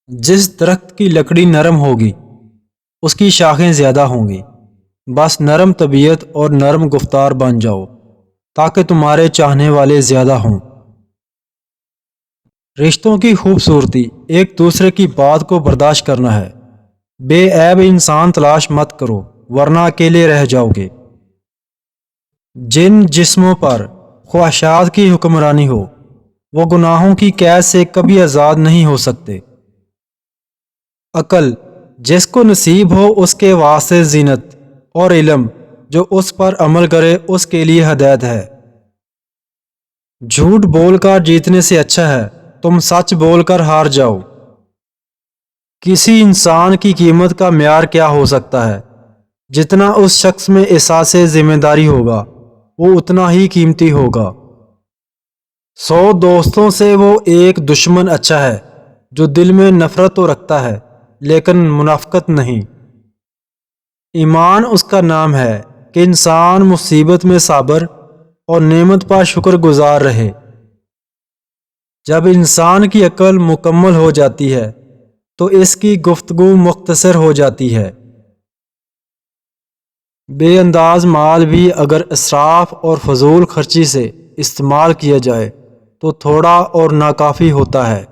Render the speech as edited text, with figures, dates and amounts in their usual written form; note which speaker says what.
Speaker 1: جس درخت کی لکڑی نرم ہوگی اس کی شاخیں زیادہ ہوں گی۔ بس نرم طبیعت اور نرم گفتار بن جاؤ تاکہ تمہارے چاہنے والے زیادہ ہوں۔ رشتوں کی خوبصورتی ایک دوسرے کی بات کو برداشت کرنا ہے۔ بے عیب انسان تلاش مت کرو ورنہ اکیلے رہ جاؤ گے۔ جن جسموں پر خواہشات کی حکمرانی ہو وہ گناہوں کی قید سے کبھی آزاد نہیں ہو سکتے۔ عقل جس کو نصیب ہو اس کے واسطے زینت، اور علم جو اس پر عمل کرے اس کے لیے ہدایت ہے۔ جھوٹ بول کر جیتنے سے اچھا ہے تم سچ بول کر ہار جاؤ۔ کسی انسان کی قیمت کا معیار کیا ہو سکتا ہے؟ جتنا اس شخص میں احساس ذمہ داری ہوگا وہ اتنا ہی قیمتی ہوگا۔ 100 دوستوں سے وہ ایک دشمن اچھا ہے جو دل میں نفرت تو رکھتا ہے لیکن منافقت نہیں۔ ایمان اس کا نام ہے کہ انسان مصیبت میں صابر اور نعمت پر شکر گزار رہے۔ جب انسان کی عقل مکمل ہو جاتی ہے تو اس کی گفتگو مختصر ہو جاتی ہے۔ بے انداز مال بھی اگر اسراف اور فضول خرچی سے استعمال کیا جائے تو تھوڑا اور ناکافی ہوتا ہے۔